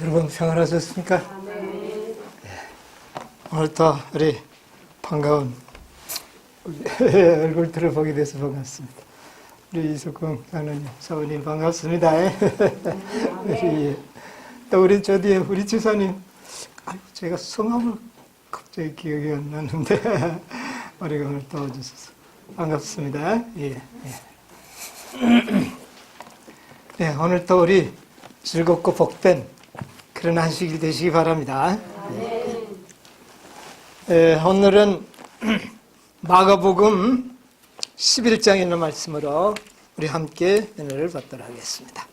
여러분 평안하셨습니까? 네. 오늘도 우리 반가운 얼굴들을 보게 돼서 반갑습니다. 우리 이석궁 장로님, 사모님 반갑습니다. 또 우리 저 뒤에 우리 지사님, 제가 성함을 갑자기 기억이 안 나는데 우리가 오늘 도와주셔서 반갑습니다. 네, 오늘 또 우리 즐겁고 복된 그런 안식일 되시기 바랍니다. 오늘은 마가복음 11장에 있는 말씀으로 우리 함께 은혜를 받도록 하겠습니다.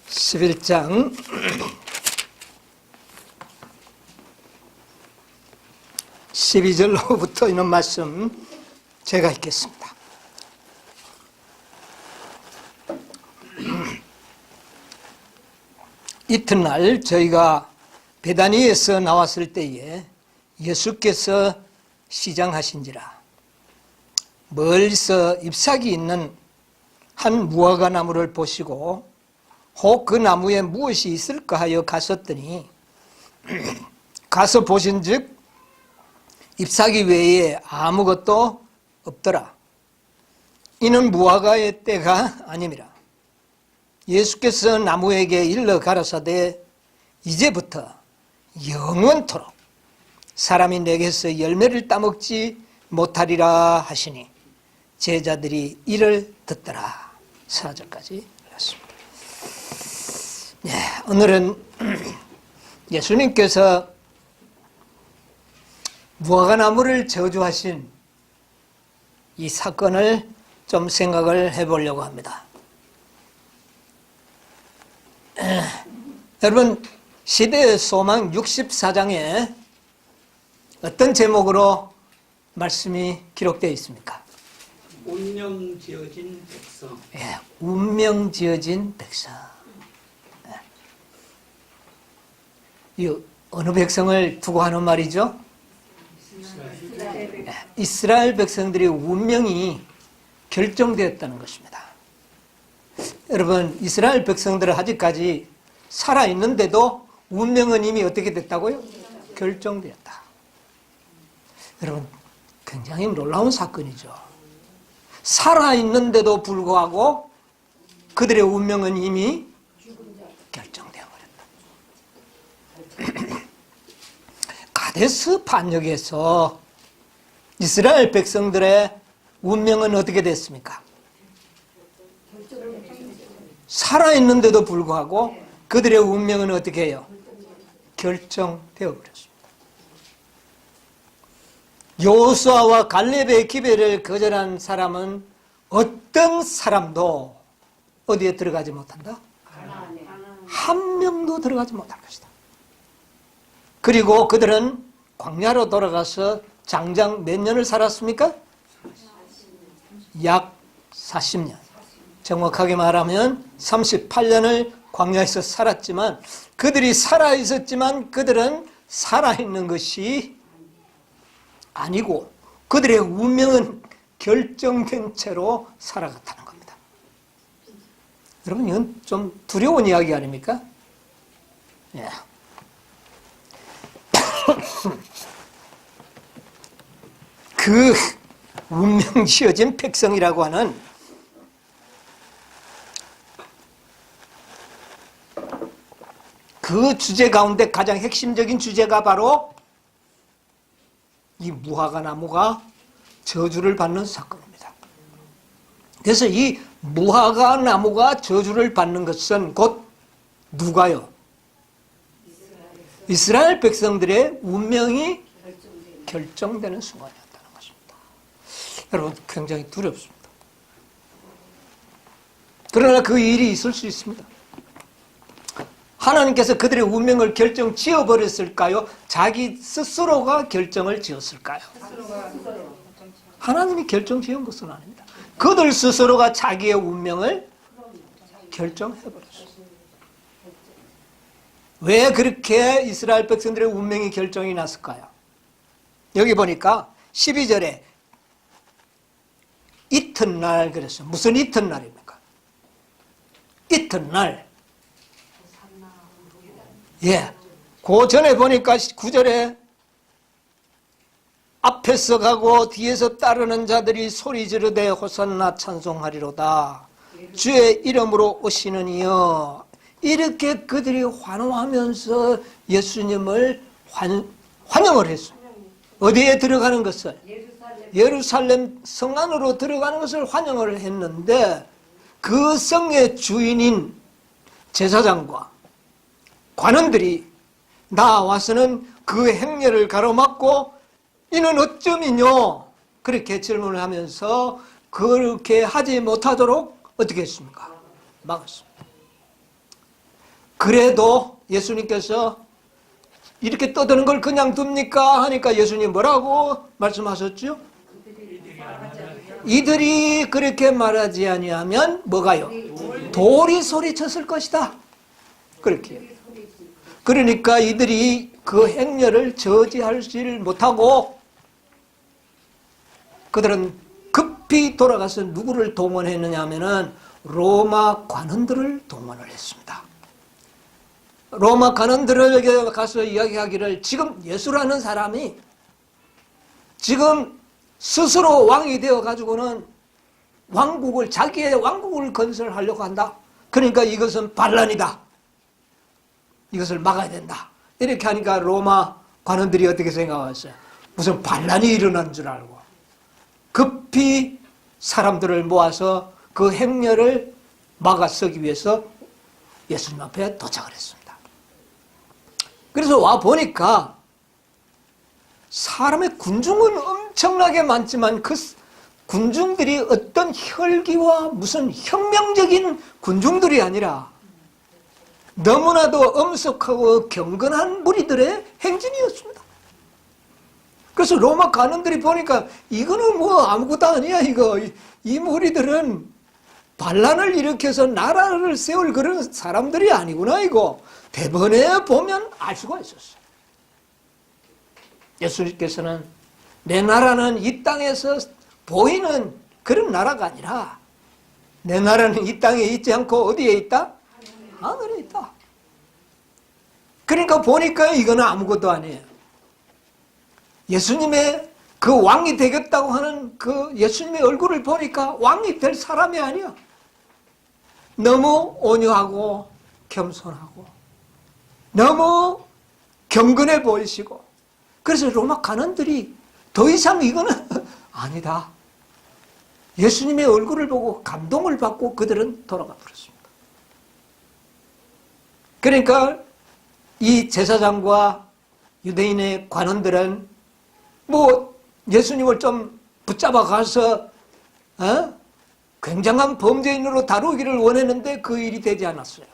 11장 12절로부터 있는 말씀 제가 읽겠습니다. 이튿날 저희가 베다니에서 나왔을 때에 예수께서 시장하신지라 멀리서 잎사귀 있는 한 무화과 나무를 보시고 혹 그 나무에 무엇이 있을까 하여 가셨더니 가서 보신즉 잎사귀 외에 아무것도 없더라. 이는 무화과의 때가 아님이라. 예수께서 나무에게 일러 가라사대 이제부터 영원토록 사람이 내게서 열매를 따먹지 못하리라 하시니 제자들이 이를 듣더라. 4절까지 읽었습니다. 네, 오늘은 예수님께서 무화과나무를 저주하신 이 사건을 좀 생각을 해보려고 합니다. 여러분, 시대의 소망 64장에 어떤 제목으로 말씀이 기록되어 있습니까? 운명 지어진 백성. 예, 운명 지어진 백성. 이 어느 백성을 두고 하는 말이죠? 이스라엘 백성들의 운명이 결정되었다는 것입니다. 여러분, 이스라엘 백성들은 아직까지 살아있는데도 운명은 이미 어떻게 됐다고요? 결정되었다. 여러분, 굉장히 놀라운 사건이죠. 살아있는데도 불구하고 그들의 운명은 이미 결정되어 버렸다. 가데스 반역에서 이스라엘 백성들의 운명은 어떻게 됐습니까? 살아있는데도 불구하고 그들의 운명은 어떻게 해요? 결정되어 버렸습니다. 여호수아와 갈렙의 기회를 거절한 사람은 어떤 사람도 어디에 들어가지 못한다? 한 명도 들어가지 못할 것이다. 그리고 그들은 광야로 돌아가서 장장 몇 년을 살았습니까? 약 40년. 정확하게 말하면 38년을 광야에서 살았지만 그들이 살아있었지만 그들은 살아있는 것이 아니고 그들의 운명은 결정된 채로 살아갔다는 겁니다. 여러분, 이건 좀 두려운 이야기 아닙니까? 예. 그 운명 지어진 백성이라고 하는 그 주제 가운데 가장 핵심적인 주제가 바로 이 무화과 나무가 저주를 받는 사건입니다. 그래서 이 무화과 나무가 저주를 받는 것은 곧 누가요? 이스라엘 백성들의 운명이 결정되는 순간이었다는 것입니다. 여러분, 굉장히 두렵습니다. 그러나 그 일이 있을 수 있습니다. 하나님께서 그들의 운명을 결정 지어버렸을까요? 자기 스스로가 결정을 지었을까요? 하나님이 결정 지은 것은 아닙니다. 그들 스스로가 자기의 운명을 결정해버렸어요. 왜 그렇게 이스라엘 백성들의 운명이 결정이 났을까요? 여기 보니까 12절에 이튿날 그랬어요. 무슨 이튿날입니까? 이튿날 예. 그 전에 보니까 9절에 앞에서 가고 뒤에서 따르는 자들이 소리 지르되 호산나 찬송하리로다. 주의 이름으로 오시는 이여. 이렇게 그들이 환호하면서 예수님을 환영을 했어요. 어디에 들어가는 것을? 예루살렘 성 안으로 들어가는 것을 환영을 했는데 그 성의 주인인 제사장과 관원들이 나와서는 그 행렬을 가로막고 이는 어쩌미뇨? 그렇게 질문을 하면서 그렇게 하지 못하도록 어떻게 했습니까? 막았습니다. 그래도 예수님께서 이렇게 떠드는 걸 그냥 둡니까? 하니까 예수님 뭐라고 말씀하셨죠? 이들이 그렇게 말하지 아니하면 뭐가요? 돌이 소리쳤을 것이다. 그렇게. 그러니까 이들이 그 행렬을 저지하지를 못하고 그들은 급히 돌아가서 누구를 동원했느냐 하면은 로마 관원들을 동원을 했습니다. 로마 관원들에게 가서 이야기하기를 지금 예수라는 사람이 지금 스스로 왕이 되어 가지고는 자기의 왕국을 건설하려고 한다. 그러니까 이것은 반란이다. 이것을 막아야 된다. 이렇게 하니까 로마 관원들이 어떻게 생각했어요? 무슨 반란이 일어난 줄 알고 급히 사람들을 모아서 그 행렬을 막아서기 위해서 예수님 앞에 도착을 했습니다. 그래서 와 보니까 사람의 군중은 엄청나게 많지만 그 군중들이 어떤 혈기와 무슨 혁명적인 군중들이 아니라 너무나도 엄숙하고 경건한 무리들의 행진이었습니다. 그래서 로마 관원들이 보니까 이거는 뭐 아무것도 아니야. 이 무리들은 반란을 일으켜서 나라를 세울 그런 사람들이 아니구나. 이거 대번에 보면 알 수가 있었어요. 예수님께서는 내 나라는 이 땅에서 보이는 그런 나라가 아니라 내 나라는 이 땅에 있지 않고 어디에 있다? 하늘에 있다. 그러니까 보니까 이거는 아무것도 아니에요. 예수님의 그 왕이 되겠다고 하는 그 예수님의 얼굴을 보니까 왕이 될 사람이 아니야. 너무 온유하고 겸손하고 너무 경건해 보이시고 그래서 로마 관원들이 더 이상 이거는 아니다. 예수님의 얼굴을 보고 감동을 받고 그들은 돌아가 버렸습니다. 그러니까 이 제사장과 유대인의 관원들은 뭐 예수님을 좀 붙잡아 가서 굉장한 범죄인으로 다루기를 원했는데 그 일이 되지 않았어요.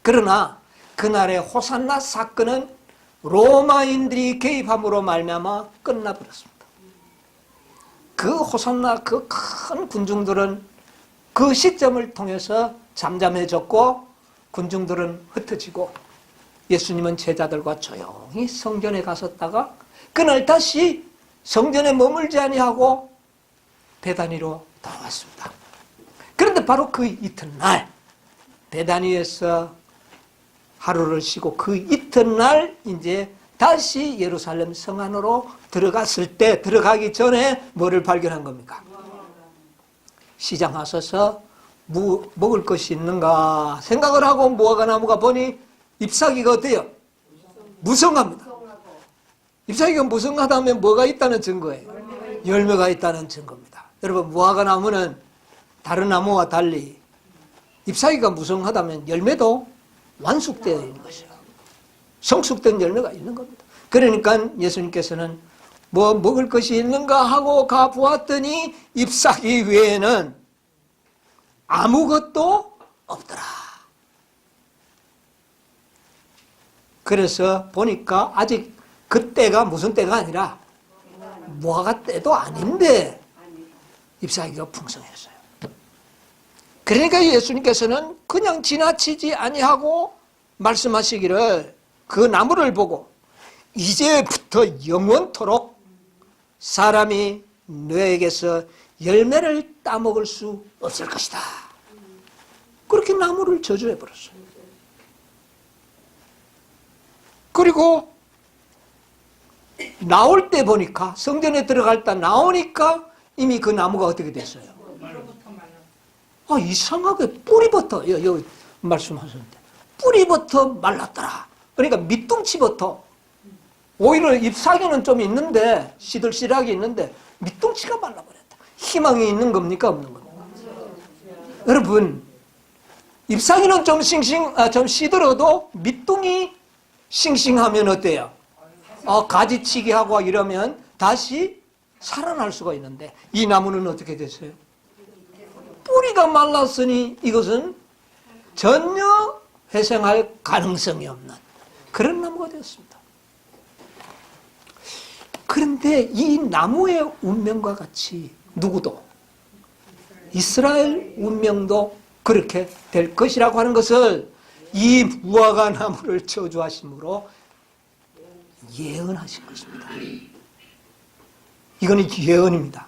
그러나 그날의 호산나 사건은 로마인들이 개입함으로 말미암아 끝나버렸습니다. 그 호산나 그 큰 군중들은 그 시점을 통해서 잠잠해졌고 군중들은 흩어지고 예수님은 제자들과 조용히 성전에 가셨다가 그날 다시 성전에 머물지 아니하고 베다니로 돌아왔습니다. 그런데 바로 그 이튿날 베다니에서 하루를 쉬고 그 이튿날 이제 다시 예루살렘 성 안으로 들어갔을 때 들어가기 전에 뭐를 발견한 겁니까? 시장 하셔서 먹을 것이 있는가 생각을 하고 무화과 나무가 보니 잎사귀가 어때요? 무성합니다. 잎사귀가 무성하다면 뭐가 있다는 증거예요? 열매가 있다는 증거입니다. 여러분 무화과 나무는 다른 나무와 달리 잎사귀가 무성하다면 열매도 완숙되어 있는 것이에요. 성숙된 열매가 있는 겁니다. 그러니까 예수님께서는 뭐 먹을 것이 있는가 하고 가보았더니 잎사귀 외에는 아무것도 없더라. 그래서 보니까 아직 그때가 무슨 때가 아니라 무화과 때도 아닌데 잎사귀가 풍성했어요. 그러니까 예수님께서는 그냥 지나치지 아니하고 말씀하시기를 그 나무를 보고 이제부터 영원토록 사람이 너에게서 열매를 따먹을 수 없을 것이다. 그렇게 나무를 저주해 버렸어요. 그리고 나올 때 보니까, 성전에 들어갈 때 나오니까 이미 그 나무가 어떻게 됐어요? 이상하게 뿌리부터, 여기 말씀하셨는데, 뿌리부터 말랐더라. 그러니까 밑둥치부터, 오히려 잎사귀는 좀 있는데, 시들시들하게 있는데, 밑둥치가 말라버렸다. 희망이 있는 겁니까? 없는 겁니까? 여러분, 잎사귀는 좀 좀 시들어도 밑둥이 싱싱하면 어때요? 가지치기 하고 이러면 다시 살아날 수가 있는데, 이 나무는 어떻게 됐어요? 뿌리가 말랐으니 이것은 전혀 회생할 가능성이 없는 그런 나무가 되었습니다. 그런데 이 나무의 운명과 같이 누구도, 이스라엘 운명도 그렇게 될 것이라고 하는 것을 이 무화과 나무를 저주하심으로 예언하신 것입니다. 이거는 예언입니다.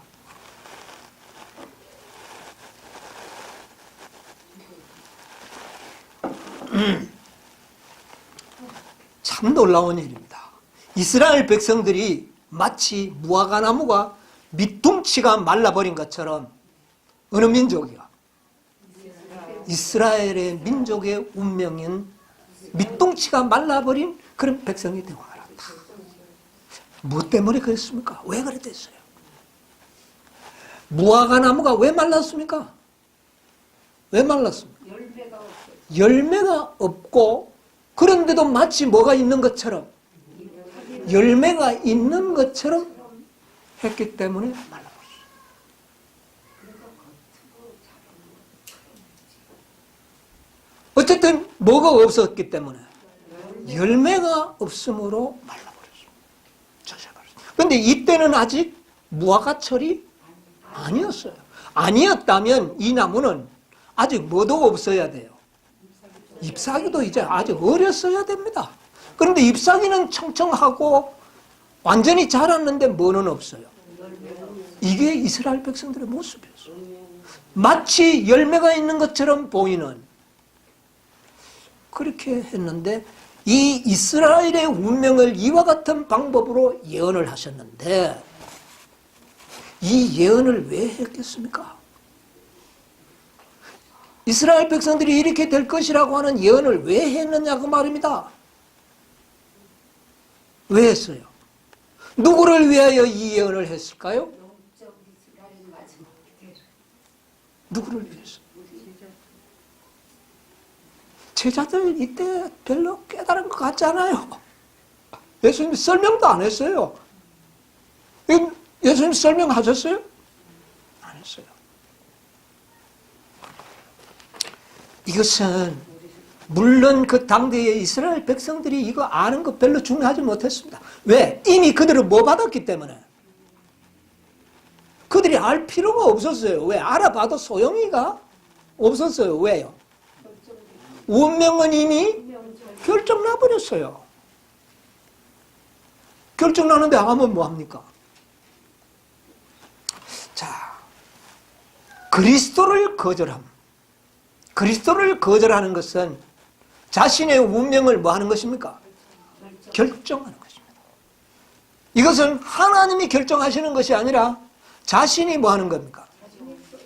참 놀라운 일입니다. 이스라엘 백성들이 마치 무화과 나무가 밑둥치가 말라버린 것처럼, 어느 민족이요? 이스라엘의 민족의 운명인 밑둥치가 말라버린 그런 백성이 되고 말았다. 무엇 때문에 그랬습니까? 왜 그랬겠어요? 무화과 나무가 왜 말랐습니까? 왜 말랐습니까? 열매가 없고, 그런데도 마치 뭐가 있는 것처럼, 열매가 있는 것처럼 했기 때문에 말라버렸어요. 어쨌든 뭐가 없었기 때문에, 열매가 없으므로 말라버렸어요. 그런데 이때는 아직 무화과철이 아니었어요. 아니었다면 이 나무는 아직 뭐도 없어야 돼요? 잎사귀도 이제 아직 어렸어야 됩니다. 그런데 잎사귀는 청청하고 완전히 자랐는데 뭐는 없어요? 이게 이스라엘 백성들의 모습이었어요. 마치 열매가 있는 것처럼 보이는, 그렇게 했는데, 이 이스라엘의 운명을 이와 같은 방법으로 예언을 하셨는데, 이 예언을 왜 했겠습니까? 이스라엘 백성들이 이렇게 될 것이라고 하는 예언을 왜 했느냐고 말입니다. 왜 했어요? 누구를 위하여 이 예언을 했을까요? 누구를 위해서? 제자들 이때 별로 깨달은 것 같지 않아요. 예수님 설명도 안 했어요. 예수님 설명하셨어요? 안 했어요. 이것은 물론 그 당대의 이스라엘 백성들이 이거 아는 거 별로 중요하지 못했습니다. 왜? 이미 그들은 뭐 받았기 때문에. 그들이 알 필요가 없었어요. 왜? 알아봐도 소용이가 없었어요. 왜요? 운명은 이미 결정 나버렸어요. 결정 나는데 하면 뭐합니까? 자, 그리스도를 거절함. 그리스도를 거절하는 것은 자신의 운명을 뭐 하는 것입니까? 결정하는 것입니다. 이것은 하나님이 결정하시는 것이 아니라 자신이 뭐 하는 겁니까?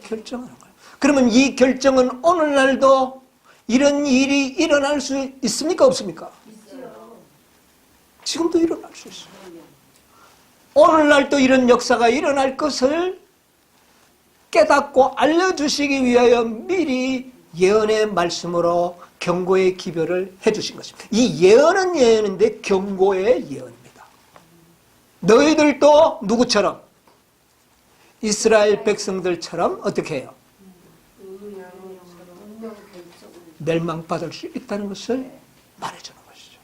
결정하는 거예요. 그러면 이 결정은 오늘날도 이런 일이 일어날 수 있습니까? 없습니까? 지금도 일어날 수 있어요. 오늘날도 이런 역사가 일어날 것을 깨닫고 알려주시기 위하여 미리 예언의 말씀으로 경고의 기별을 해주신 것입니다. 이 예언은 예언인데 경고의 예언입니다. 너희들도 누구처럼? 이스라엘 백성들처럼 어떻게 해요? 멸망받을 수 있다는 것을 말해주는 것이죠.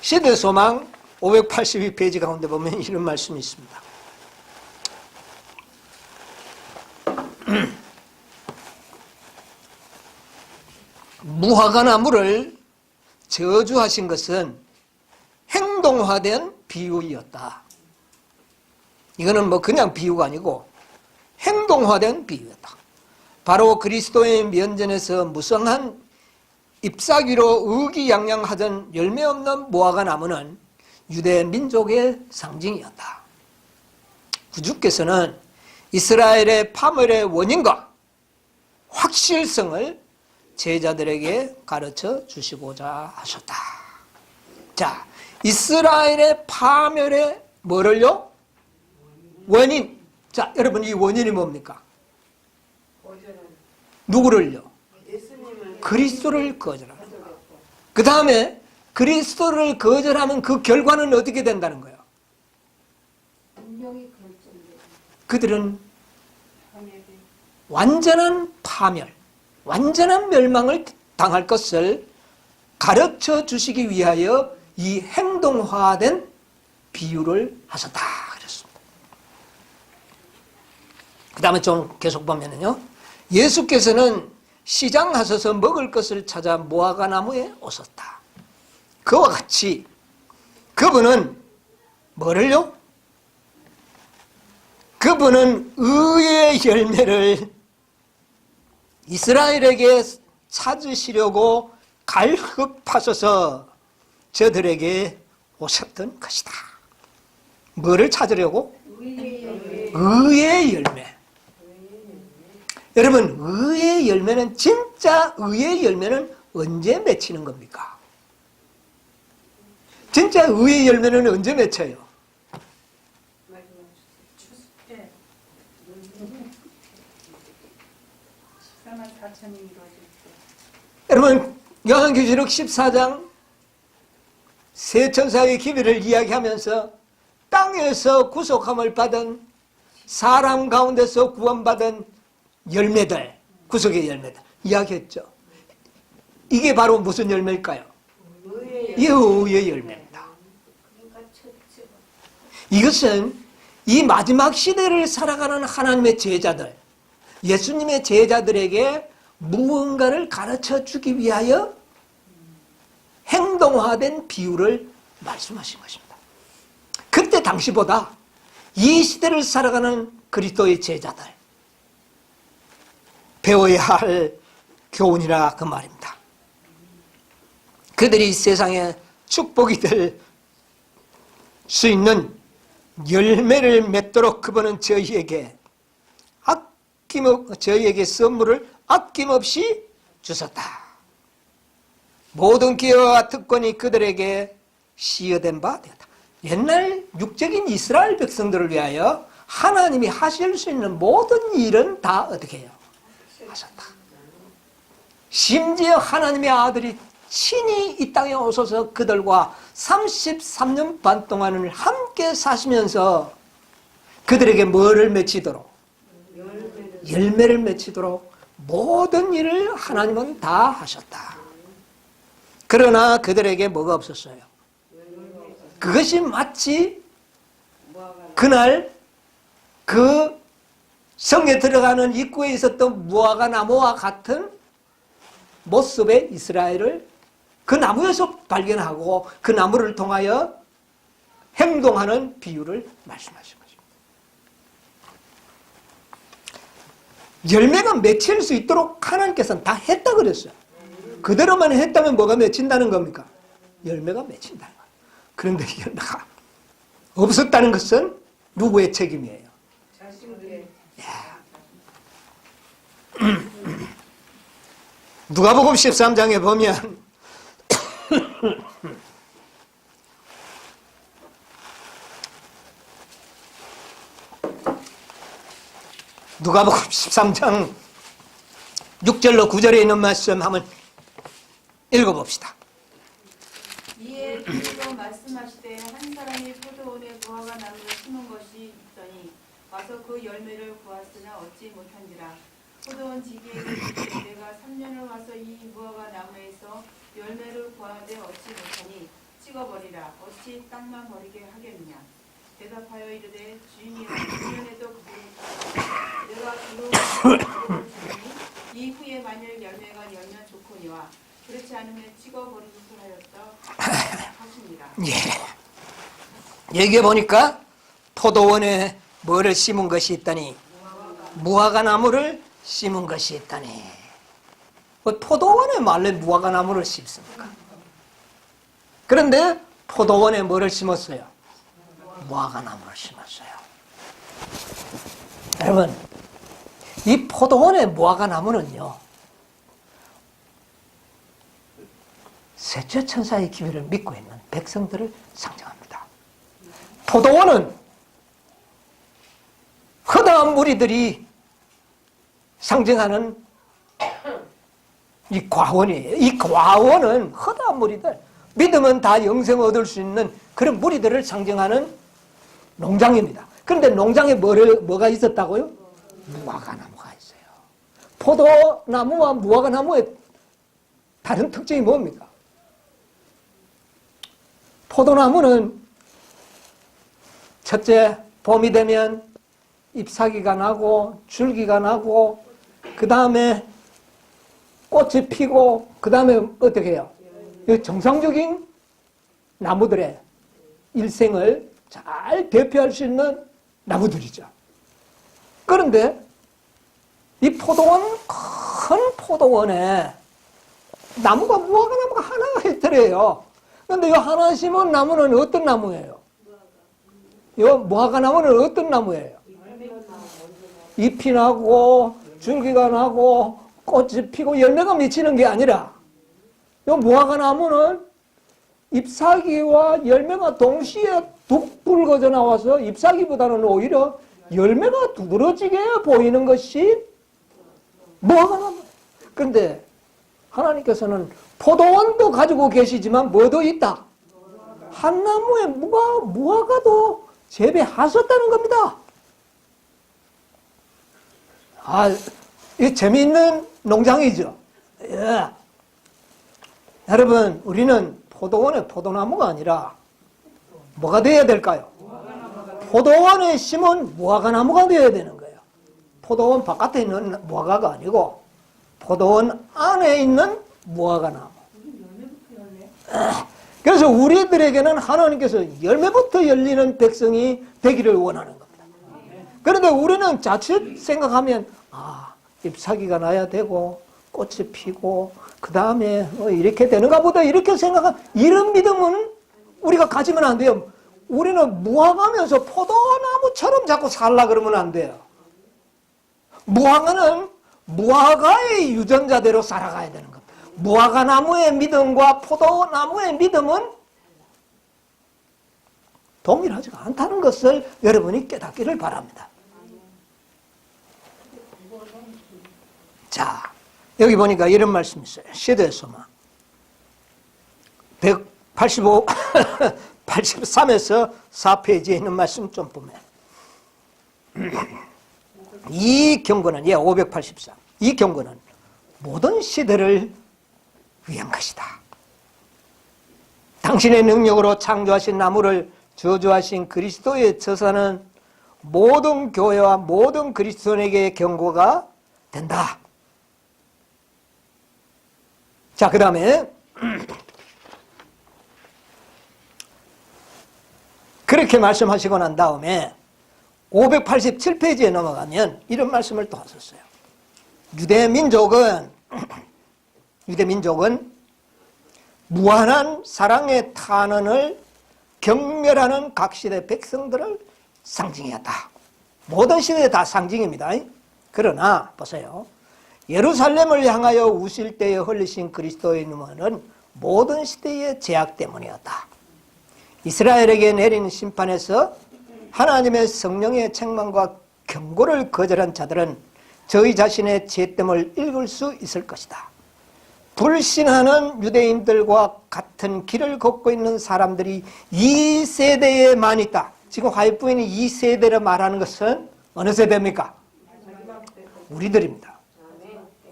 시대소망 582페이지 가운데 보면 이런 말씀이 있습니다. 무화과 나무를 저주하신 것은 행동화된 비유였다. 이거는 뭐 그냥 비유가 아니고 행동화된 비유였다. 바로 그리스도의 면전에서 무성한 잎사귀로 의기양양하던 열매 없는 무화과 나무는 유대 민족의 상징이었다. 구주께서는 이스라엘의 파멸의 원인과 확실성을 제자들에게 가르쳐 주시고자 하셨다. 자, 이스라엘의 파멸의 뭐를요? 원인. 자, 여러분, 이 원인이 뭡니까? 누구를요? 그리스도를 거절하는 거예요. 그 다음에 그리스도를 거절하면 그 결과는 어떻게 된다는 거예요? 그들은 완전한 파멸, 완전한 멸망을 당할 것을 가르쳐 주시기 위하여 이 행동화된 비유를 하셨다 그랬습니다. 그 다음에 좀 계속 보면은요, 예수께서는 시장 하셔서 먹을 것을 찾아 무화과 나무에 오셨다. 그와 같이 그분은 뭐를요? 그분은 의의 열매를 이스라엘에게 찾으시려고 갈급하셔서 저들에게 오셨던 것이다. 뭐를 찾으려고? 의의 열매. 여러분, 의의 열매는, 진짜 의의 열매는 언제 맺히는 겁니까? 진짜 의의 열매는 언제 맺혀요? 여러분, 요한계시록 14장 세 천사의 기회를 이야기하면서 땅에서 구속함을 받은 사람 가운데서 구원받은 열매들, 구속의 열매들 이야기했죠. 이게 바로 무슨 열매일까요? 의의 열매입니다. 이것은 이 마지막 시대를 살아가는 하나님의 제자들, 예수님의 제자들에게 무언가를 가르쳐 주기 위하여 행동화된 비유를 말씀하신 것입니다. 그때 당시보다 이 시대를 살아가는 그리스도의 제자들 배워야 할 교훈이라 그 말입니다. 그들이 세상에 축복이 될 수 있는 열매를 맺도록 그분은 저희에게 선물을 아낌없이 주셨다. 모든 기회와 특권이 그들에게 시여된 바 되었다. 옛날 육적인 이스라엘 백성들을 위하여 하나님이 하실 수 있는 모든 일은 다 어떻게 해요? 하셨다. 심지어 하나님의 아들이 친히 이 땅에 오셔서 그들과 33년 반 동안을 함께 사시면서 그들에게 뭐를 맺히도록? 열매를 맺히도록 모든 일을 하나님은 다 하셨다. 그러나 그들에게 뭐가 없었어요? 그것이 마치 그날 그 성에 들어가는 입구에 있었던 무화과 나무와 같은 모습의 이스라엘을 그 나무에서 발견하고 그 나무를 통하여 행동하는 비유를 말씀하신 것입니다. 열매가 맺힐 수 있도록 하나님께서는 다 했다 그랬어요. 그대로만 했다면 뭐가 맺힌다는 겁니까? 열매가 맺힌다는 거예요. 그런데 열매가 없었다는 것은 누구의 책임이에요? 자신의. 누가복음 13장에 보면 누가복음 13장 6절로 9절에 있는 말씀 한번 읽어봅시다. 이에 주로 말씀하시되 한 사람이 포도원에 무화과 나무를 심은 것이 있더니 와서 그 열매를 구하으나 얻지 못한지라. 포도원 지기에게 내가 3년을 와서 이 무화과 나무에서 열매를 구하되 얻지 못하니 찍어버리라. 어찌 땅만 버리게 하겠느냐. 대답하여 이르되 주인이여 2년에도 그들을 내가 두루 이후에 만일 열매가 열면 좋거니와 그렇지 않으면 찍어버리기도 하였다 하십니다. 예. 여기에 보니까 포도원에 뭐를 심은 것이 있다니 무화과 나무를 심은 것이 있다니. 포도원에 말래 무화과나무를 심습니까? 그런데 포도원에 뭐를 심었어요? 무화과나무를 심었어요. 여러분, 이 포도원의 무화과나무는요, 셋째 천사의 기회를 믿고 있는 백성들을 상징합니다. 포도원은 허다한 무리들이 상징하는 이 과원이에요. 이 과원은 허다한 무리들, 믿으면 다 영생을 얻을 수 있는 그런 무리들을 상징하는 농장입니다. 그런데 농장에 뭐가 있었다고요? 무화과나무가 있어요. 포도나무와 무화과나무의 다른 특징이 뭡니까? 포도나무는 첫째, 봄이 되면 잎사귀가 나고 줄기가 나고 그 다음에 꽃이 피고 그 다음에 어떻게 해요? 정상적인 나무들의 일생을 잘 대표할 수 있는 나무들이죠. 그런데 이 포도원, 큰 포도원에 나무가 무화과나무가 하나가 있더래요. 그런데 이 하나 심은 나무는 어떤 나무예요? 이 무화과나무는 어떤 나무예요? 잎이 나고 줄기가 나고 꽃이 피고 열매가 맺히는 게 아니라 이 무화과나무는 잎사귀와 열매가 동시에 뚝 붉어져 나와서 잎사귀보다는 오히려 열매가 두드러지게 보이는 것이 무화과나무. 그런데 하나님께서는 포도원도 가지고 계시지만 뭐도 있다? 한 나무에 무화과도 재배하셨다는 겁니다. 이 재미있는 농장이죠. 예. 여러분, 우리는 포도원의 포도나무가 아니라 뭐가 되어야 될까요? 포도원에 심은 무화과나무가 되어야 되는 거예요. 포도원 바깥에 있는 무화과가 아니고 포도원 안에 있는 무화과나무. 그래서 우리들에게는 하나님께서 열매부터 열리는 백성이 되기를 원하는 겁니다. 그런데 우리는 자칫 생각하면 잎사귀가 나야 되고 꽃이 피고 그 다음에 이렇게 되는가 보다 이렇게 생각한 이런 믿음은 우리가 가지면 안 돼요. 우리는 무화과면서 포도나무처럼 자꾸 살라 그러면 안 돼요. 무화과는 무화과의 유전자대로 살아가야 되는 겁니다. 무화과나무의 믿음과 포도나무의 믿음은 동일하지가 않다는 것을 여러분이 깨닫기를 바랍니다. 자, 여기 보니까 이런 말씀이 있어요. 시대소마 185, 83에서 4페이지에 있는 말씀 좀 보면 이 경고는 584. 이 경고는 모든 시대를 위한 것이다. 당신의 능력으로 창조하신 나무를 저주하신 그리스도의 저사는 모든 교회와 모든 그리스도인에게 경고가 된다. 자, 그 다음에 그렇게 말씀하시고 난 다음에 587페이지에 넘어가면 이런 말씀을 또 하셨어요. 유대민족은 무한한 사랑의 탄원을 경멸하는 각 시대 백성들을 상징이었다. 모든 시대에 다 상징입니다. 그러나 보세요. 예루살렘을 향하여 우실 때에 흘리신 그리스도의 눈물은 모든 시대의 죄악 때문이었다. 이스라엘에게 내린 심판에서 하나님의 성령의 책망과 경고를 거절한 자들은 저희 자신의 죄됨을 읽을 수 있을 것이다. 불신하는 유대인들과 같은 길을 걷고 있는 사람들이 이 세대에 많이 있다. 지금 화이트부인이 이 세대를 말하는 것은 어느 세대입니까? 우리들입니다.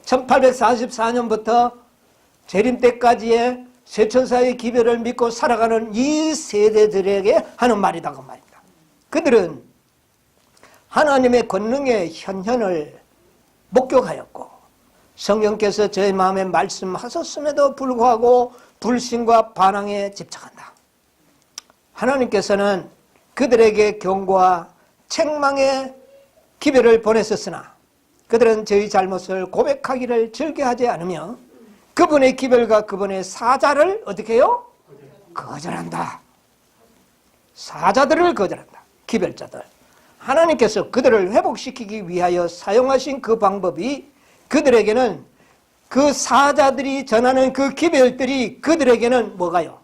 1844년부터 재림 때까지의 쇠천사의 기별을 믿고 살아가는 이 세대들에게 하는 말이다 그 말입니다. 그들은 하나님의 권능의 현현을 목격하였고 성령께서 저의 마음에 말씀하셨음에도 불구하고 불신과 반항에 집착한다. 하나님께서는 그들에게 경고와 책망의 기별을 보냈었으나 그들은 저희 잘못을 고백하기를 즐겨하지 않으며 그분의 기별과 그분의 사자를 어떻게 해요? 거절한다. 사자들을 거절한다. 기별자들. 하나님께서 그들을 회복시키기 위하여 사용하신 그 방법이 그들에게는 그 사자들이 전하는 그 기별들이 그들에게는 뭐가요?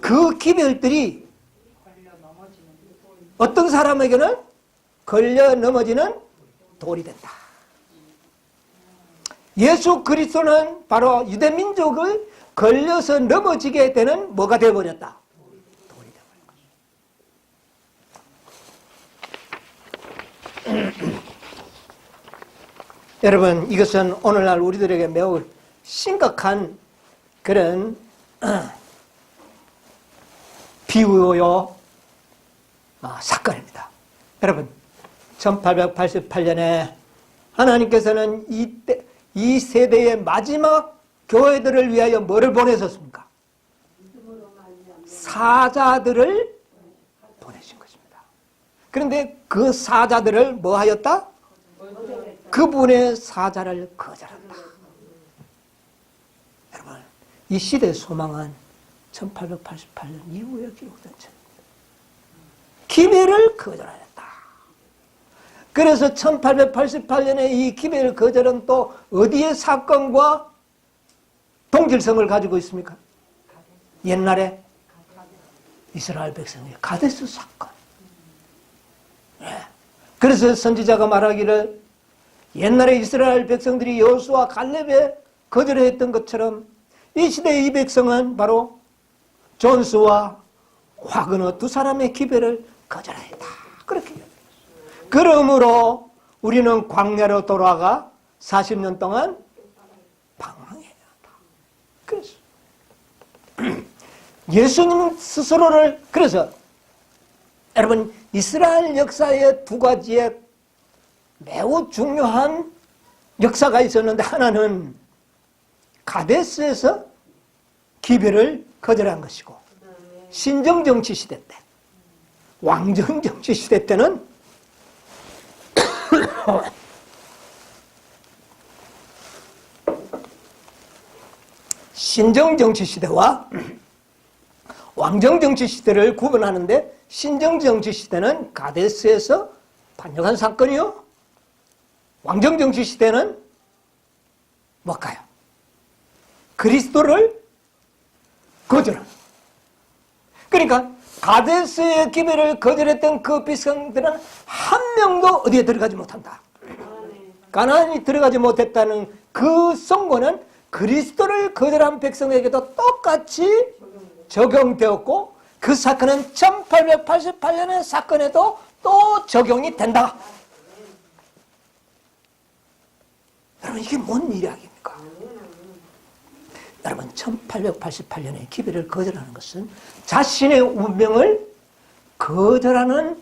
그 기별들이 어떤 사람에게는 걸려 넘어지는 돌이 된다. 예수 그리스도는 바로 유대민족을 걸려서 넘어지게 되는 뭐가 되어버렸다? 돌이 되어버린 거죠. 여러분, 이것은 오늘날 우리들에게 매우 심각한 그런 비유요 사건입니다. 여러분, 1888년에 하나님께서는 이 세대의 마지막 교회들을 위하여 뭐를 보내셨습니까? 사자들을 보내신 것입니다. 그런데 그 사자들을 뭐 하였다? 그분의 사자를 거절한다. 여러분, 이 시대의 소망은 1888년 이후에 기록된 책입니다. 기별을 거절하였다. 그래서 1888년에 이 기별 거절은 또 어디의 사건과 동질성을 가지고 있습니까? 옛날에 이스라엘 백성의 가데스 사건. 그래서 선지자가 말하기를 옛날에 이스라엘 백성들이 여호수아 갈렙에 거절했던 것처럼 이 시대의 이 백성은 바로 존수와 화그너 두 사람의 기별을 거절하였다. 그렇게 얘기합니다. 그러므로 우리는 광야로 돌아가 40년 동안 방황해야 한다. 그래서 예수님 스스로를 그래서 여러분 이스라엘 역사의 두 가지의 매우 중요한 역사가 있었는데 하나는 가데스에서 기별을 거절한 것이고 신정정치 시대 때 왕정정치 시대 때는 신정정치 시대와 왕정정치 시대를 구분하는데 신정정치 시대는 가데스에서 반역한 사건이요. 왕정정치 시대는 뭘까요? 그리스도를 거절한. 그러니까 가데스의 기별을 거절했던 그 백성들은 한 명도 어디에 들어가지 못한다. 가나안이 들어가지 못했다는 그 선고는 그리스도를 거절한 백성에게도 똑같이 적용되었고 그 사건은 1888년의 사건에도 또 적용이 된다. 여러분 이게 뭔 이야기입니까? 여러분 1888년에 기별을 거절하는 것은 자신의 운명을 거절하는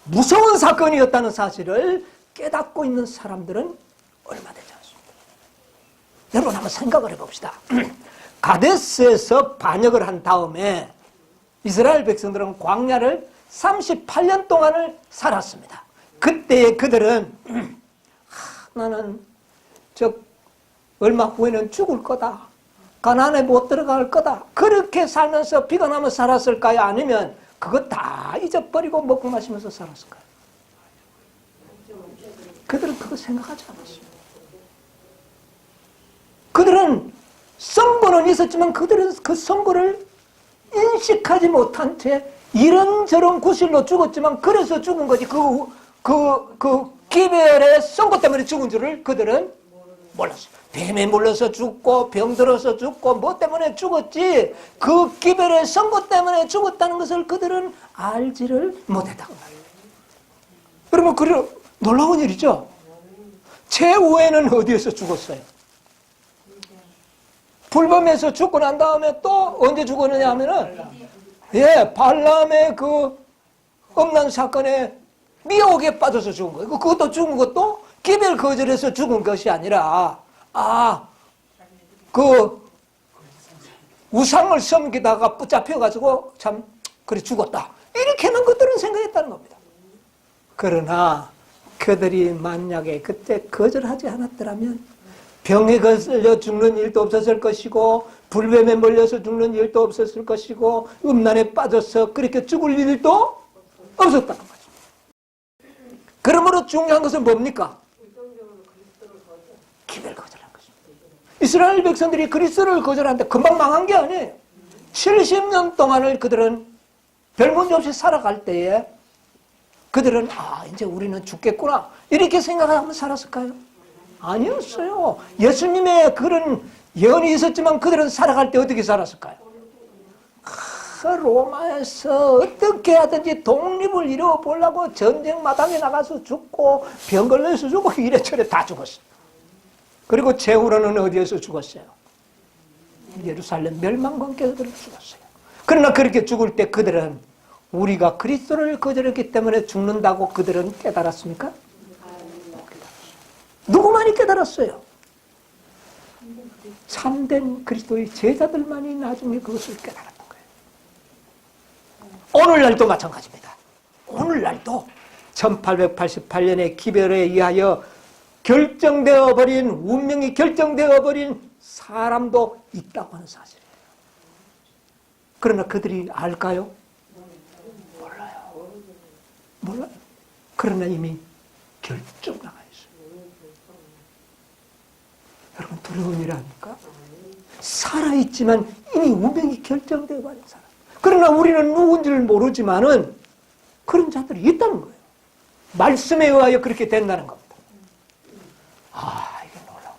무서운 사건이었다는 사실을 깨닫고 있는 사람들은 얼마 되지 않습니다. 여러분 한번 생각을 해봅시다. 가데스에서 반역을 한 다음에 이스라엘 백성들은 광야를 38년 동안을 살았습니다. 그때 그들은 나는 얼마 후에는 죽을 거다. 가나안에 못 들어갈 거다. 그렇게 살면서 비가 나면 살았을까요? 아니면 그거 다 잊어버리고 먹고 마시면서 살았을까요? 그들은 그거 생각하지 않았습니다. 그들은 선고는 있었지만 그들은 그 선고를 인식하지 못한 채 이런저런 구실로 죽었지만 그래서 죽은 거지 그 기별의 선고 때문에 죽은 줄을 그들은 몰랐어요. 뱀에 물려서 죽고 병들어서 죽고 뭐 때문에 죽었지 그 기별의 선고 때문에 죽었다는 것을 그들은 알지를 못했다고 말해요. 여러분 그래 놀라운 일이죠. 최후에는 어디에서 죽었어요? 불뱀에서 죽고 난 다음에 또 언제 죽었느냐 하면은 발람의 그 음란 사건에 미혹에 빠져서 죽은 거예요. 그것도 죽은 것도 기별 거절해서 죽은 것이 아니라 그 우상을 섬기다가 붙잡혀가지고 그래 죽었다. 이렇게는 그들은 생각했다는 겁니다. 그러나 그들이 만약에 그때 거절하지 않았더라면 병에 걸려 죽는 일도 없었을 것이고 불뱀에 몰려서 죽는 일도 없었을 것이고 음란에 빠져서 그렇게 죽을 일도 없었다는 거죠. 그러므로 중요한 것은 뭡니까? 기별을 거절한 것입니다. 이스라엘 백성들이 그리스도를 거절하는데 금방 망한 게 아니에요. 70년 동안을 그들은 별 문제 없이 살아갈 때에 그들은 이제 우리는 죽겠구나 이렇게 생각하면 살았을까요? 아니었어요. 예수님의 그런 예언이 있었지만 그들은 살아갈 때 어떻게 살았을까요? 로마에서 어떻게 하든지 독립을 이루어보려고 전쟁 마당에 나가서 죽고 병 걸려서 죽고 이래저래 다 죽었어요. 그리고 최후로는 어디에서 죽었어요? 예루살렘 멸망관께서 죽었어요. 그러나 그렇게 죽을 때 그들은 우리가 그리스도를 거절했기 때문에 죽는다고 그들은 깨달았습니까? 누구만이 깨달았어요? 참된 그리스도의 제자들만이 나중에 그것을 깨달았던 거예요. 오늘날도 마찬가지입니다. 오늘날도 1888년의 기별에 의하여 결정되어 버린, 운명이 결정되어 버린 사람도 있다고 하는 사실이에요. 그러나 그들이 알까요? 몰라요. 그러나 이미 결정 나가 있어요. 여러분 두려움이라니까 살아있지만 이미 운명이 결정되어 버린 사람. 그러나 우리는 누군지를 모르지만은 그런 자들이 있다는 거예요. 말씀에 의하여 그렇게 된다는 겁니다. 이게 놀라운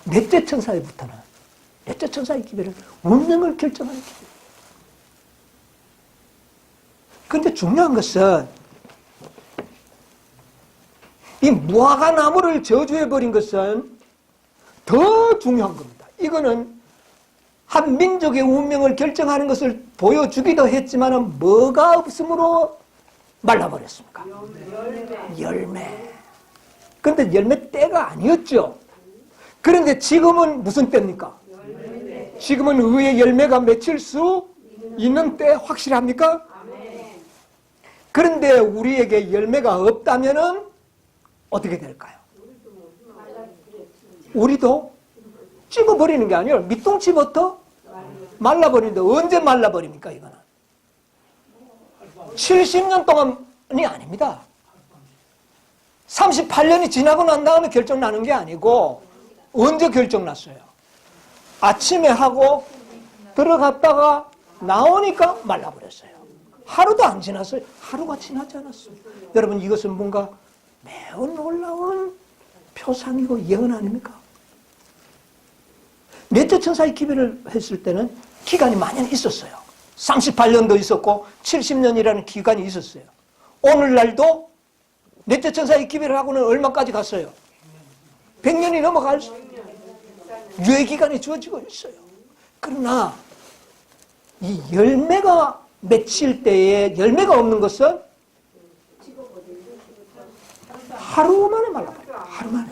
일이에요. 넷째 천사에부터는 넷째 천사의 기별은 운명을 결정하는 기별. 그런데 중요한 것은 이 무화과 나무를 저주해버린 것은 더 중요한 겁니다. 이거는 한 민족의 운명을 결정하는 것을 보여주기도 했지만 뭐가 없으므로 말라버렸습니까? 열매. 그런데 열매 때가 아니었죠. 그런데 지금은 무슨 때입니까? 지금은 의의 열매가 맺힐 수 있는 때 확실합니까? 그런데 우리에게 열매가 없다면 어떻게 될까요? 우리도 찍어버리는 게 아니라 밑둥치부터 말라버리는데 언제 말라버립니까? 이거는 70년 동안이 아닙니다. 38년이 지나고 난 다음에 결정나는 게 아니고 언제 결정났어요? 아침에 하고 들어갔다가 나오니까 말라버렸어요. 하루도 안 지났어요. 하루가 지나지 않았어요. 여러분 이것은 뭔가 매우 놀라운 표상이고 예언 아닙니까? 넷째 천사의 기별을 했을 때는 기간이 많이 있었어요. 38년도 있었고 70년이라는 기간이 있었어요. 오늘날도 넷째 천사의 기별을 하고는 얼마까지 갔어요? 100년이 넘어갈 유예기간이 주어지고 있어요. 그러나 이 열매가 맺힐 때에 열매가 없는 것은 하루 만에 말라버려요. 하루 만에.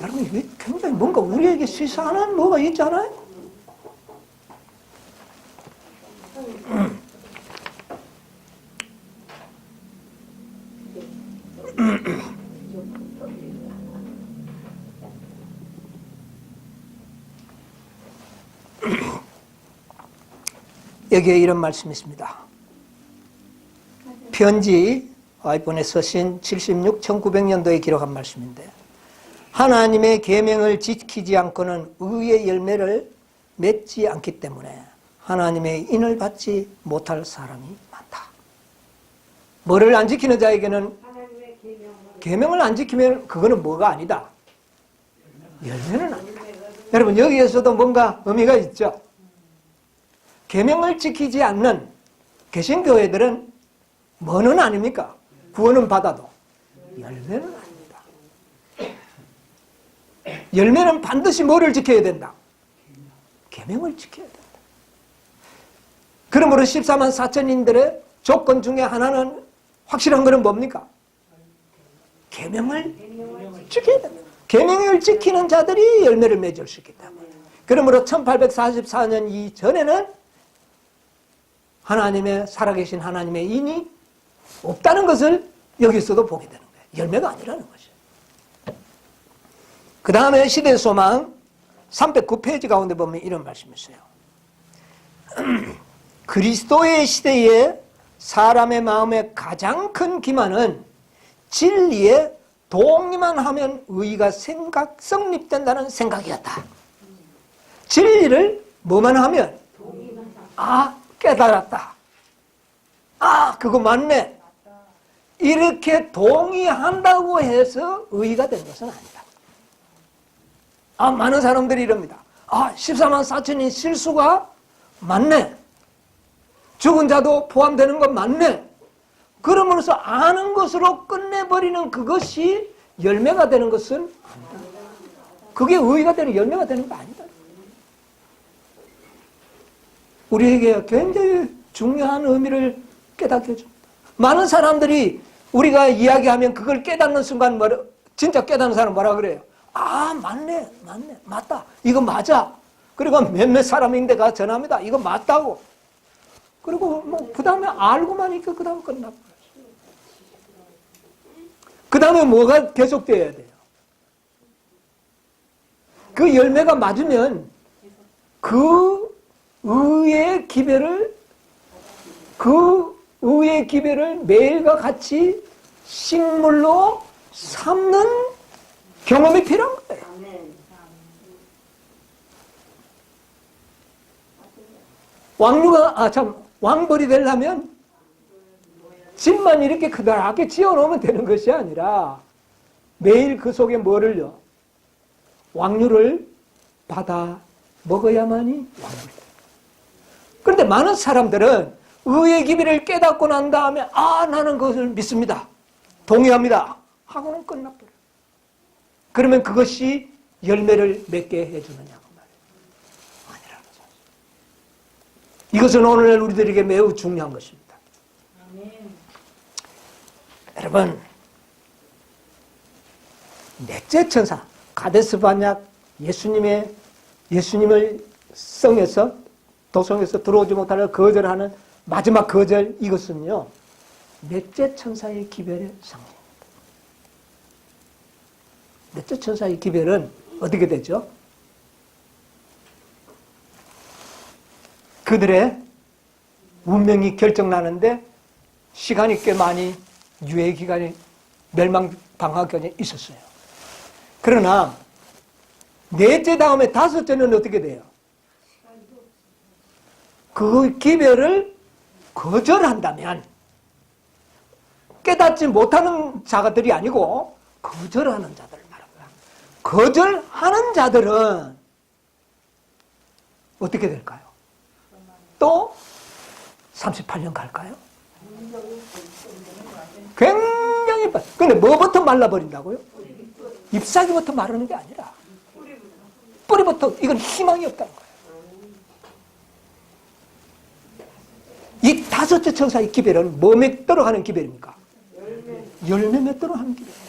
여러분 이게 굉장히 뭔가 우리에게 시사하는 뭐가 있잖아요. 여기에 이런 말씀이 있습니다. 편지 이번에 서신 76, 1900년도에 기록한 말씀인데 하나님의 계명을 지키지 않고는 의의 열매를 맺지 않기 때문에 하나님의 인을 받지 못할 사람이 많다. 뭐를 안 지키는 자에게는 계명을 안 지키면 그거는 뭐가 아니다. 열매는 아니다. 여러분 여기에서도 뭔가 의미가 있죠. 계명을 지키지 않는 개신교회들은 뭐는 아닙니까? 구원은 받아도 열매는 아닙니다. 열매는 반드시 뭐를 지켜야 된다? 계명을 지켜야 된다. 그러므로 14만 4천인들의 조건 중에 하나는 확실한 것은 뭡니까? 계명을 지켜야 된다. 계명을 지키는 자들이 열매를 맺을 수 있기 때문에. 그러므로 1844년 이전에는 하나님의 살아계신 하나님의 인이 없다는 것을 여기서도 보게 되는 거예요. 열매가 아니라는 것이에요. 그 다음에 시대의 소망 309페이지 가운데 보면 이런 말씀이 있어요. 그리스도의 시대에 사람의 마음의 가장 큰 기만은 진리에 동의만 하면 의의가 성립된다는 생각이었다. 진리를 뭐만 하면 깨달았다. 그거 맞네. 이렇게 동의한다고 해서 의의가 된 것은 아니다. 많은 사람들이 이럽니다. 14만 4천이 실수가 맞네. 죽은 자도 포함되는 건 맞네. 그러면서 아는 것으로 끝내버리는 그것이 열매가 되는 것은 아니다. 그게 의의가 되는 열매가 되는 거 아니다. 우리에게 굉장히 중요한 의미를 깨닫게 해줍니다. 많은 사람들이 우리가 이야기하면 그걸 깨닫는 순간 진짜 깨닫는 사람 뭐라 그래요? 맞네, 맞다. 이거 맞아. 그리고 몇몇 사람인데 가서 전합니다. 이거 맞다고. 그리고 그 다음에 알고만 있고 그 다음에 끝나버려요. 그 다음에 뭐가 계속돼야 돼요? 그 열매가 맞으면 그 의의 기별을 매일과 같이 식물로 삼는 경험이 필요한 거예요. 왕벌이 되려면 집만 이렇게 크다랗게 지어놓으면 되는 것이 아니라 매일 그 속에 뭐를요? 왕류를 받아 먹어야만이 왕벌이 돼요. 그런데 많은 사람들은 의의 기별을 깨닫고 난 다음에 나는 그것을 믿습니다. 동의합니다. 하고는 끝나버려요. 그러면 그것이 열매를 맺게 해주느냐고 말이에요. 아니라는 사실. 이것은 오늘 우리들에게 매우 중요한 것입니다. 여러분, 넷째 천사 가데스 바냐 예수님을 도성에서 들어오지 못하려 거절하는 마지막 거절, 이것은요 넷째 천사의 기별의 상징입니다. 넷째 천사의 기별은 어떻게 되죠? 그들의 운명이 결정나는데 시간이 꽤 많이 유예기간이 멸망당하기까지 있었어요. 그러나 넷째 다음에 다섯째는 어떻게 돼요? 그 기별을 거절한다면 깨닫지 못하는 자들이 아니고 거절하는 자들을 말합니다. 거절하는 자들은 어떻게 될까요? 또 38년 갈까요? 굉장히 근데 뭐부터 말라버린다고요? 잎사귀부터 마르는 게 아니라 뿌리부터. 이건 희망이 없다는 거예요. 이 다섯째 천사의 기별은 뭐 맺도록 하는 기별입니까? 열매 맺도록 하는 기별입니다.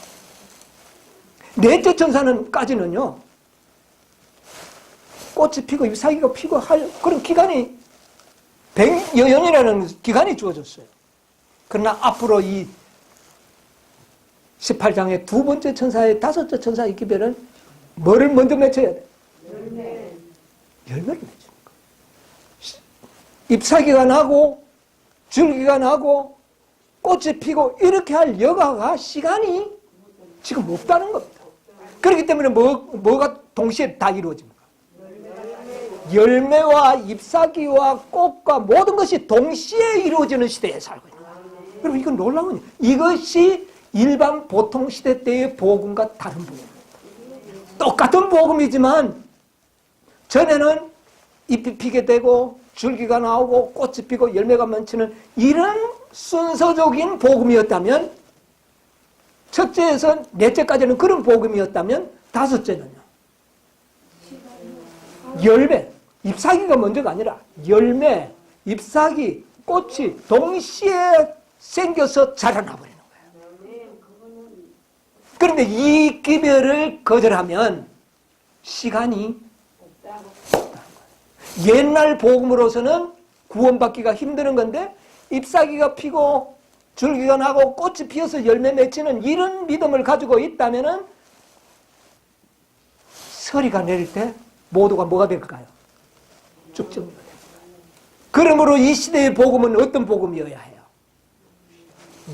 넷째 천사는까지는요 꽃이 피고 잎사귀가 피고 할 그런 기간이 100여년이라는 기간이 주어졌어요. 그러나 앞으로 이 18장의 두 번째 천사의 다섯째 천사의 기별은 뭐를 먼저 맺혀야 돼? 열매를 맺는 거예요. 잎사귀가 나고 줄기가 나고 꽃이 피고 이렇게 할 여가가 시간이 지금 없다는 겁니다. 그렇기 때문에 뭐가 동시에 다 이루어집니까? 열매와 잎사귀와 꽃과 모든 것이 동시에 이루어지는 시대에 살고 있는 거예요. 그럼 이건 놀라운 이것이 일반 보통 시대 때의 복음과 다른 복음입니다. 똑같은 복음이지만 전에는 잎이 피게 되고 줄기가 나오고 꽃이 피고 열매가 맺히는 이런 순서적인 복음이었다면, 첫째에서 넷째까지는 그런 복음이었다면 다섯째는요 열매, 잎사귀가 먼저가 아니라 열매, 잎사귀, 꽃이 동시에 생겨서 자라나 버리는 거예요. 그런데 이 기별을 거절하면 시간이 없다는 거예요. 옛날 복음으로서는 구원받기가 힘드는 건데 잎사귀가 피고 줄기가 나고 꽃이 피어서 열매 맺히는 이런 믿음을 가지고 있다면은 서리가 내릴 때 모두가 뭐가 될까요? 쭉쭉. 그러므로 이 시대의 복음은 어떤 복음이어야 해요?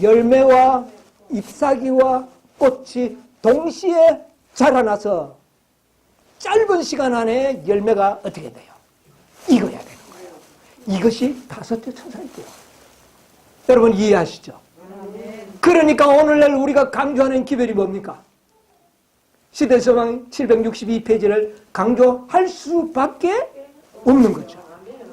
열매와 잎사귀와 꽃이 동시에 자라나서 짧은 시간 안에 열매가 어떻게 돼요? 익어야 되는 거예요. 이것이 다섯째 천사이고요. 여러분 이해하시죠? 그러니까 오늘날 우리가 강조하는 기별이 뭡니까? 시대서방 762페이지를 강조할 수밖에 없는 거죠.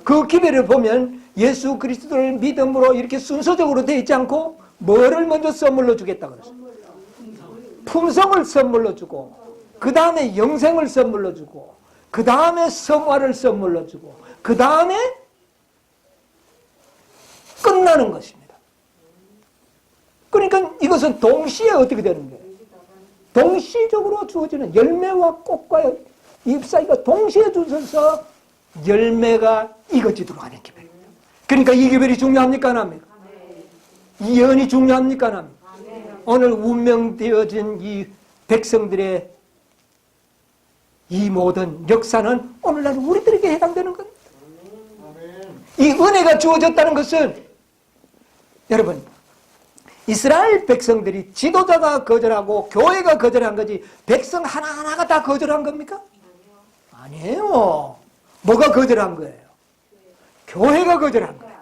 그 기별을 보면 예수 그리스도를 믿음으로 이렇게 순서적으로 되어 있지 않고 뭐를 먼저 선물로 주겠다 그랬어요? 품성을 선물로 주고, 그 다음에 영생을 선물로 주고, 그 다음에 성화를 선물로 주고, 그 다음에 끝나는 것입니다. 그러니까 이것은 동시에 어떻게 되는 거예요? 동시적으로 주어지는 열매와 꽃과 잎사귀가 동시에 주셔서 열매가 익어지도록 하는 기별입니다. 그러니까 이 기별이 중요합니까? 안 합니까? 이 예언이 중요합니까? 안 합니까? 오늘 운명되어진 이 백성들의 이 모든 역사는 오늘날 우리들에게 해당되는 겁니다. 이 은혜가 주어졌다는 것은 여러분 이스라엘 백성들이 지도자가 거절하고 교회가 거절한 거지 백성 하나하나가 다 거절한 겁니까? 아니에요. 뭐가 거절한 거예요? 교회가 거절한 거예요.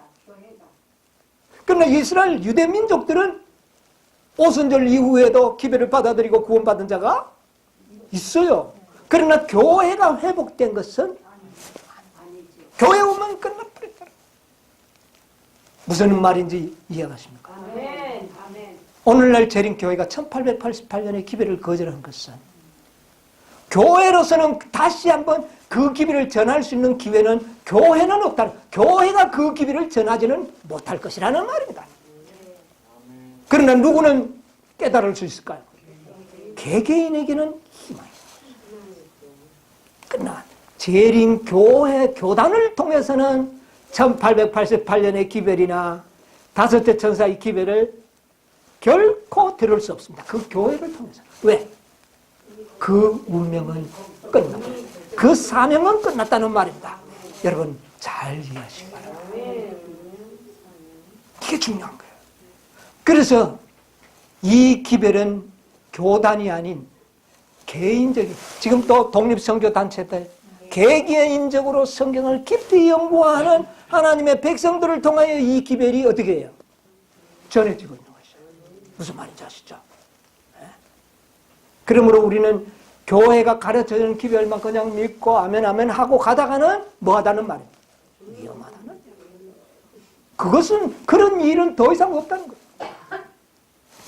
그러나 이스라엘 유대 민족들은 오순절 이후에도 기별을 받아들이고 구원받은 자가 있어요. 그러나 교회가 회복된 것은 교회 오면 끝나버렸다. 무슨 말인지 이해가십니까? 오늘날 재림교회가 1888년에 기별을 거절한 것은 교회로서는 다시 한번 그 기별을 전할 수 있는 기회는 교회는 없다. 교회가 그 기별을 전하지는 못할 것이라는 말입니다. 그러나 누구는 깨달을 수 있을까요? 개개인에게는 희망이 끝나. 재림교회 교단을 통해서는 1888년의 기별이나 다섯째 천사의 기별을 결코 들을 수 없습니다. 그 교회를 통해서. 왜? 그 운명은 끝났다. 그 사명은 끝났다는 말입니다. 여러분 잘 이해하시기 바랍니다. 이게 중요한 거예요. 그래서 이 기별은 교단이 아닌 개인적인, 지금 또 독립선교단체들 개개인적으로 성경을 깊이 연구하는 하나님의 백성들을 통하여 이 기별이 어떻게 해요? 전해지고 있는 것이죠. 무슨 말인지 아시죠? 그러므로 우리는 교회가 가르쳐주는 기별만 그냥 믿고 아멘 아멘 하고 가다가는 뭐 하다는 말이에요? 위험하다는. 그것은 그런 일은 더 이상 없다는 거예요.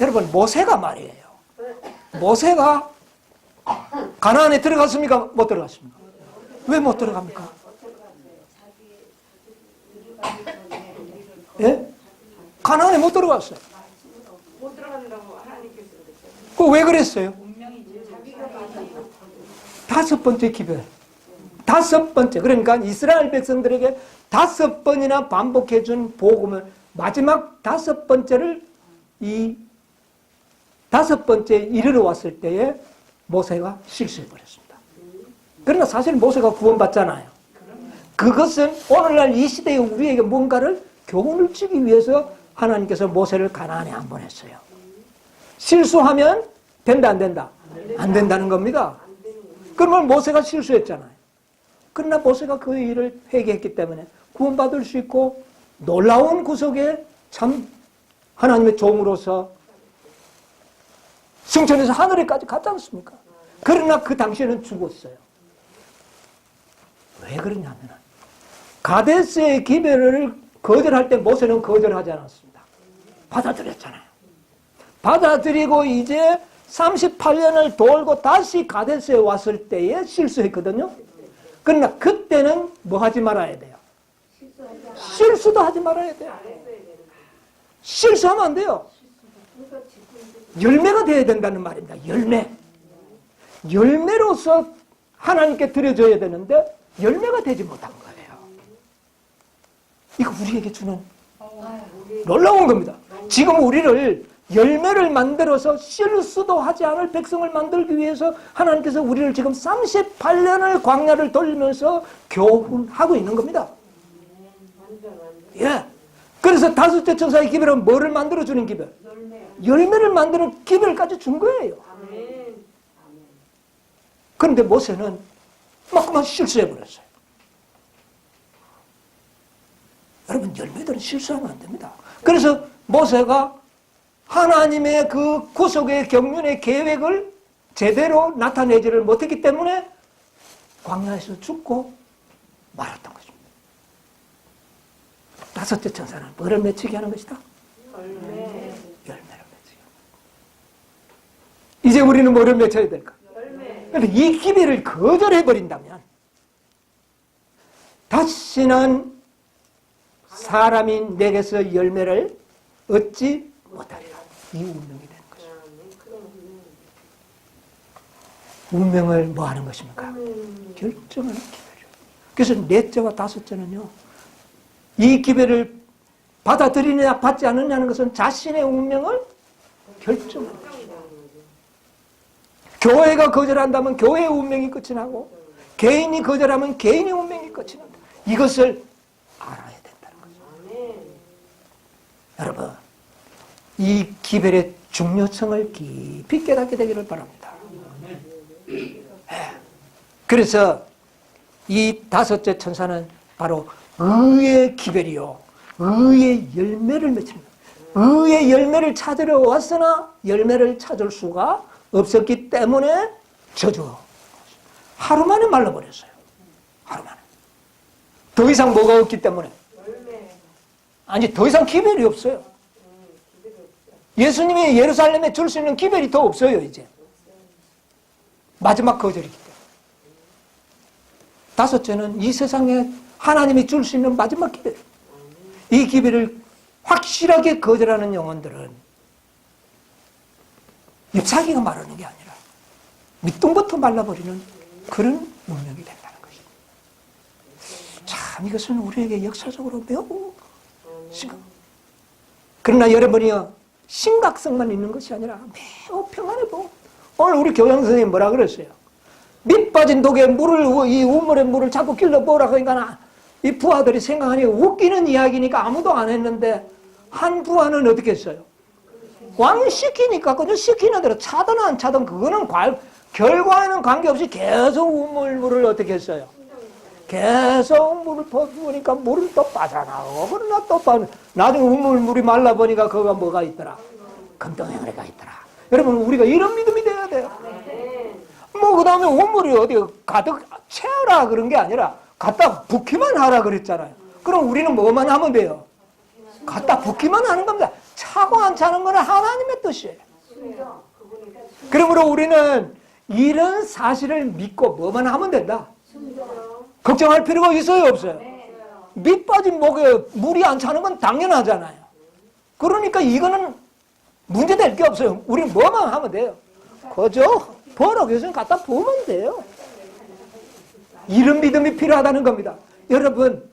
여러분 모세가 말이에요. 모세가 가나안에 들어갔습니까? 못 들어갔습니까? 왜 못 들어갑니까? 예? 가나안에 못 들어갔어요. 못 들어간다고 하나님께서 그랬어요. 그 왜 그랬어요? 다섯 번째 기별. 다섯 번째. 그러니까 이스라엘 백성들에게 다섯 번이나 반복해 준 복음을 마지막 다섯 번째를 이 다섯 번째 이르러 왔을 때에 모세가 실수해 버렸습니다. 그러나 사실 모세가 구원받잖아요. 그것은 오늘날 이 시대에 우리에게 뭔가를 교훈을 주기 위해서 하나님께서 모세를 가나안에 안 보냈어요. 실수하면 된다 안 된다? 안 된다는 겁니다. 그러면 모세가 실수했잖아요. 그러나 모세가 그 일을 회개했기 때문에 구원받을 수 있고 놀라운 구속에 참 하나님의 종으로서 승천해서 하늘에까지 갔지 않습니까? 그러나 그 당시에는 죽었어요. 왜 그러냐면 가데스의 기별을 거절할 때 모세는 거절하지 않았습니다. 받아들였잖아요. 받아들이고 이제 38년을 돌고 다시 가데스에 왔을 때에 실수했거든요. 그러나 그때는 뭐 하지 말아야 돼요? 실수도 하지 말아야 돼요. 실수하면 안 돼요. 열매가 되어야 된다는 말입니다. 열매. 열매로서 하나님께 드려줘야 되는데 열매가 되지 못한 거예요. 이거 우리에게 주는 놀라운 겁니다. 지금 우리를 열매를 만들어서 실수도 하지 않을 백성을 만들기 위해서 하나님께서 우리를 지금 38년을 광야를 돌면서 교훈하고 있는 겁니다. 예. 그래서 다섯째 천사의 기별은 뭐를 만들어주는 기별? 열매를 만드는 기별까지 준 거예요. 그런데 모세는 막 그만 실수해버렸어요. 여러분, 열매들은 실수하면 안 됩니다. 그래서 모세가 하나님의 그 구속의 경륜의 계획을 제대로 나타내지를 못했기 때문에 광야에서 죽고 말았던 것입니다. 다섯째 천사는 뭐를 맺히게 하는 것이다? 열매를 맺히게 하는 것이다. 이제 우리는 뭐를 맺혀야 될까? 그런데 이 기회를 거절해버린다면 다시는 사람이 내게서 열매를 얻지 못하리라. 이 운명이 되는 것입니다. 운명을 뭐 하는 것입니까? 결정하는 기회죠. 그래서 넷째와 다섯째는요, 이 기회를 받아들이느냐 받지 않느냐는 것은 자신의 운명을 결정하는 것입니다. 교회가 거절한다면 교회의 운명이 끝이 나고, 개인이 거절하면 개인의 운명이 끝이 난다. 이것을 알아야 된다는 거죠. 여러분, 이 기별의 중요성을 깊이 깨닫게 되기를 바랍니다. 그래서 이 다섯째 천사는 바로 의의 기별이요, 의의 열매를 맺히는 거예요. 의의 열매를 찾으러 왔으나 열매를 찾을 수가 없었기 때문에 저주. 하루 만에 말라버렸어요. 하루 만에. 더 이상 뭐가 없기 때문에. 아니, 더 이상 기별이 없어요. 예수님이 예루살렘에 줄 수 있는 기별이 더 없어요, 이제. 마지막 거절이기 때문에. 다섯째는 이 세상에 하나님이 줄 수 있는 마지막 기별. 이 기별을 확실하게 거절하는 영혼들은 잎사귀가 마르는 게 아니라 밑둥부터 말라버리는 그런 운명이 된다는 것입니다. 참, 이것은 우리에게 역사적으로 매우 심각. 그러나 여러분이요, 심각성만 있는 것이 아니라 매우 평안해보. 오늘 우리 교장 선생님이 뭐라 그랬어요? 밑 빠진 독에 물을, 이 우물에 물을 자꾸 길러 보라 그러니까 이 부하들이 생각하니 웃기는 이야기니까 아무도 안 했는데, 한 부하는 어떻게 했어요? 왕이 시키니까 그냥 시키는 대로 차든 안 차든 그거는 결과에는 관계없이 계속 우물물을 어떻게 했어요? 계속 물을 퍼부으니까 물은 또 빠져나오고, 그러나 또 나중에 우물물이 말라보니까 거기가 뭐가 있더라? 금덩어리가 있더라. 여러분, 우리가 이런 믿음이 돼야 돼요. 뭐 그 다음에 우물이 어디 가득 채워라 그런 게 아니라 갖다 붓기만 하라 그랬잖아요. 그럼 우리는 뭐만 하면 돼요? 갖다 붓기만 하는 겁니다. 차고 안 차는 건 하나님의 뜻이에요. 그러므로 우리는 이런 사실을 믿고 뭐만 하면 된다. 걱정할 필요가 있어요, 없어요? 밑 빠진 목에 물이 안 차는 건 당연하잖아요. 그러니까 이거는 문제될 게 없어요. 우리는 뭐만 하면 돼요. 그저 버럭에서 갖다 부으면 돼요. 이런 믿음이 필요하다는 겁니다. 여러분,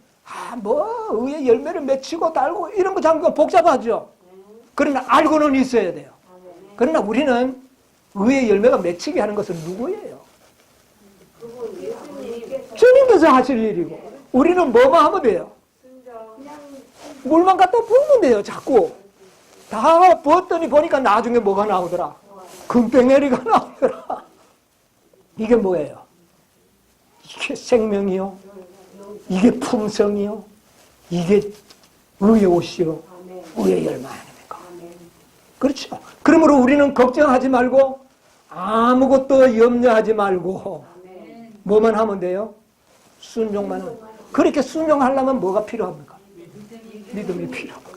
의의 열매를 맺히고 달고 이런 거 참 복잡하죠. 그러나 알고는 있어야 돼요. 그러나 우리는 의의 열매가 맺히게 하는 것은 누구예요? 주님께서 하실 일이고, 우리는 뭐만 하면 돼요? 물만 갖다 부으면 돼요. 자꾸 다 부었더니 보니까 나중에 뭐가 나오더라? 금덩어리가 나오더라. 이게 뭐예요? 이게 생명이요, 이게 품성이요, 이게 의의 옷이요, 의의 열매 아닙니까? 그렇죠. 그러므로 우리는 걱정하지 말고 아무것도 염려하지 말고 뭐만 하면 돼요? 순종만 하면. 그렇게 순종하려면 뭐가 필요합니까? 믿음이 필요합니다.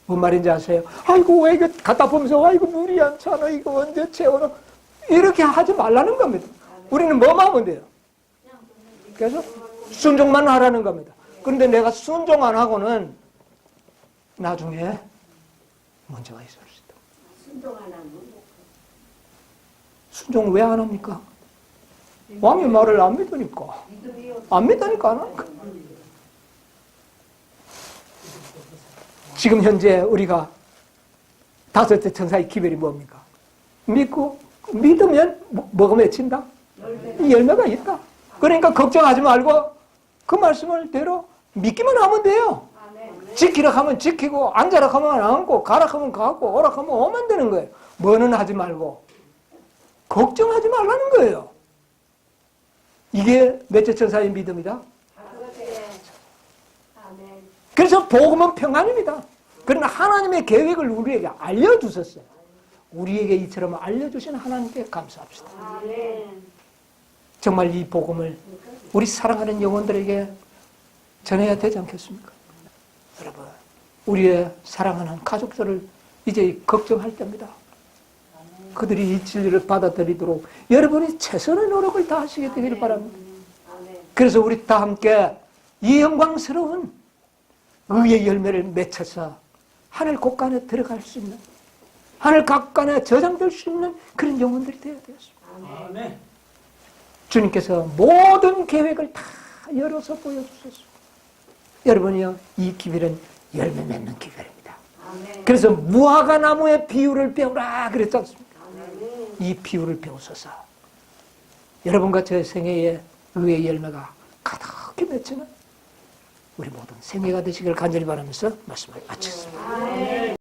뭔 말인지 아세요? 아이고, 왜 이거 갖다 보면서 아이고 물이 안 차나, 이거 언제 채우나, 이렇게 하지 말라는 겁니다. 우리는 뭐만 하면 돼요? 그래서 순종만 하라는 겁니다. 그런데 내가 순종 안 하고는 나중에 문제가 있을 수 있다. 순종 왜 안 합니까? 왕의 말을 안 믿으니까. 안 믿으니까 안 하니까. 지금 현재 우리가 다섯째 천사의 기별이 뭡니까? 믿으면 뭐가 맺힌다? 열매가 있다. 그러니까 걱정하지 말고 그 말씀을 대로 믿기만 하면 돼요. 지키라 하면 지키고, 앉아라 하면 앉고, 가라 하면 가고, 오라 하면 오면 되는 거예요. 뭐는 하지 말고 걱정하지 말라는 거예요. 이게 몇째 천사의 믿음이다? 그래서 복음은 평안입니다. 그러나 하나님의 계획을 우리에게 알려주셨어요. 우리에게 이처럼 알려주신 하나님께 감사합시다. 정말 이 복음을 우리 사랑하는 영혼들에게 전해야 되지 않겠습니까? 여러분, 우리의 사랑하는 가족들을 이제 걱정할 때입니다. 그들이 이 진리를 받아들이도록 여러분이 최선의 노력을 다하시게 되기를 바랍니다. 그래서 우리 다 함께 이 영광스러운 의의 열매를 맺혀서 하늘 곳간에 들어갈 수 있는, 하늘 각간에 저장될 수 있는 그런 영혼들이 되어야 되겠습니다. 아멘. 주님께서 모든 계획을 다 열어서 보여주셨습니다. 여러분이요, 이 기별은 열매 맺는 기별입니다. 그래서 무화과 나무의 비유를 배우라 그랬지 않습니까? 이 비유를 배우소서. 여러분과 제 생애에 의의 열매가 가득히 맺히는 우리 모든 생애가 되시길 간절히 바라면서 말씀을 마치겠습니다.